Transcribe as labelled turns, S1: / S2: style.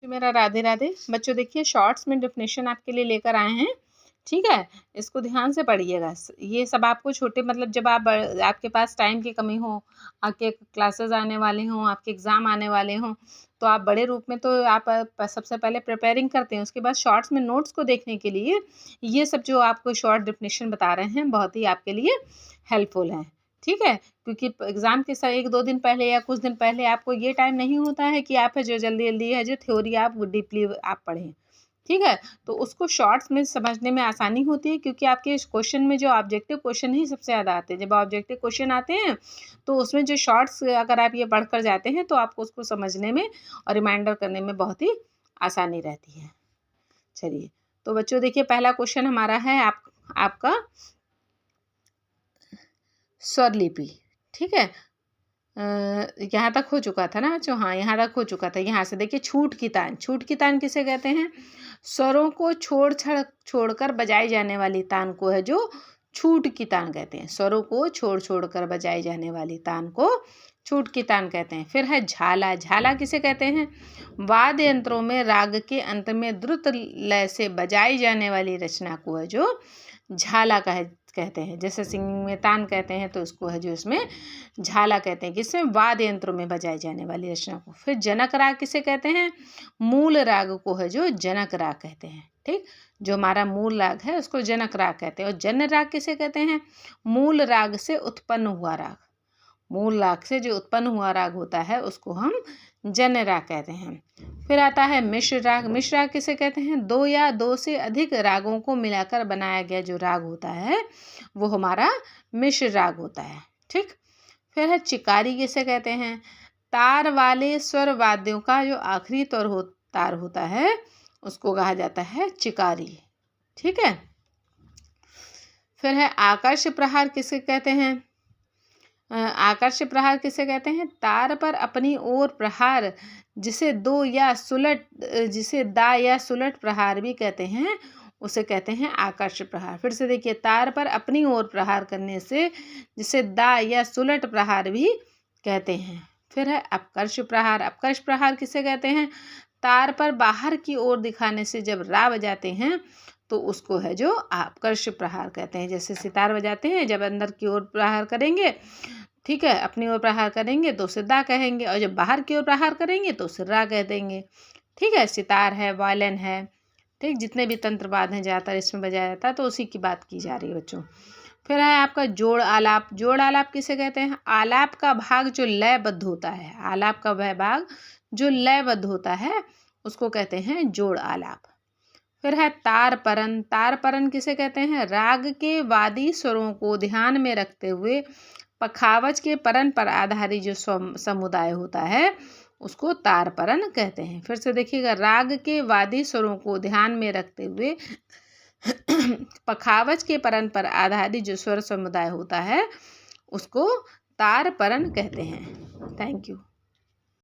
S1: तो मेरा राधे राधे बच्चों, देखिए शॉर्ट्स में डेफिनेशन आपके लिए लेकर आए हैं। ठीक है, इसको ध्यान से पढ़िएगा। ये सब आपको छोटे मतलब जब आपके पास टाइम की कमी हो, आपके क्लासेस आने वाले हों, आपके एग्ज़ाम आने वाले हों, तो आप बड़े रूप में तो आप सबसे पहले प्रिपेयरिंग करते हैं, उसके बाद शॉर्ट्स में नोट्स को देखने के लिए ये सब जो आपको शॉर्ट डेफिनेशन बता रहे हैं बहुत ही आपके लिए हेल्पफुल हैं। ठीक है, क्योंकि एग्ज़ाम के 1-2 दिन पहले या कुछ दिन पहले आपको ये टाइम नहीं होता है कि आप जो जल्दी-जल्दी है जो थ्योरी आप डीपली आप पढ़ें। ठीक है, तो उसको शॉर्ट्स में समझने में आसानी होती है, क्योंकि आपके इस क्वेश्चन में जो ऑब्जेक्टिव क्वेश्चन ही सबसे ज़्यादा आते हैं। जब ऑब्जेक्टिव क्वेश्चन आते हैं तो उसमें जो शॉर्ट्स अगर आप ये पढ़ कर जाते हैं तो आपको उसको समझने में और रिमाइंडर करने में बहुत ही आसानी रहती है। चलिए, तो बच्चों देखिए पहला क्वेश्चन हमारा है आपका स्वरलिपि। ठीक है, यहाँ तक हो चुका था ना बच्चों? हाँ, यहाँ तक हो चुका था। यहाँ से देखिए छूट की तान। छूट की तान किसे कहते हैं? स्वरों को छोड़कर बजाई जाने वाली तान को है जो छूट की तान कहते हैं। स्वरों को छोड़ कर बजाई जाने वाली तान को छूट की तान कहते हैं। फिर है झाला। झाला किसे कहते हैं? वाद्य यंत्रों में राग के अंत में द्रुत लय से बजाई जाने वाली रचना को है जो झाला कहते हैं। जैसे सिंगिंग में तान कहते हैं तो उसको है जो इसमें झाला कहते हैं, किसमें? वाद्य यंत्रों में बजाई जाने वाली रचना को। फिर जनक राग किसे कहते हैं? मूल राग को है जो जनक राग कहते हैं। ठीक, जो हमारा मूल राग है उसको जनक राग कहते हैं। और जन्य राग किसे कहते हैं? मूल राग से उत्पन्न हुआ राग। मूल राग से जो उत्पन्न हुआ राग होता है उसको हम जन्य राग कहते हैं। फिर आता है मिश्र राग। मिश्र राग किसे कहते हैं? 2 या 2 से अधिक रागों को मिलाकर बनाया गया जो राग होता है वो हमारा मिश्र राग होता है। ठीक, फिर है चिकारी। किसे कहते हैं? तार वाले स्वर वाद्यों का जो आखिरी तार होता है उसको कहा जाता है चिकारी। ठीक है, फिर है आकर्ष प्रहार। किसे कहते हैं? आकर्ष प्रहार किसे कहते हैं? तार पर अपनी ओर प्रहार, जिसे दा या सुलट प्रहार भी कहते हैं, उसे कहते हैं आकर्ष प्रहार। फिर से देखिए, तार पर अपनी ओर प्रहार करने से जिसे दा या सुलट प्रहार भी कहते हैं। फिर है अपकर्ष प्रहार। अपकर्ष प्रहार किसे कहते हैं? तार पर बाहर की ओर दिखाने से जब रा बजाते हैं तो उसको है जो अपकर्ष प्रहार कहते हैं। जैसे सितार बजाते हैं, जब अंदर की ओर प्रहार करेंगे, ठीक है, अपनी ओर प्रहार करेंगे तो उसे दा कहेंगे, और जब बाहर की ओर प्रहार करेंगे तो उसे रा कह देंगे। ठीक है, सितार है, वायलिन है, ठीक, जितने भी तंत्रवाद हैं ज़्यादातर इसमें बजाया जाता है, तो उसी की बात की जा रही है बच्चों। फिर है आपका जोड़ आलाप। जोड़ आलाप किसे कहते हैं? आलाप का भाग जो लयबद्ध होता है, आलाप का वह भाग जो लयबद्ध होता है उसको कहते हैं जोड़ आलाप। फिर है तारपरन। तारपरन किसे कहते हैं? राग के वादी स्वरों को ध्यान में रखते हुए पखावज के परन पर आधारित जो समुदाय होता है उसको तारपरन कहते हैं। फिर से देखिएगा, राग के वादी स्वरों को ध्यान में रखते हुए पखावज के परन पर आधारित जो स्वर समुदाय होता है उसको तारपरन कहते हैं। Thank you.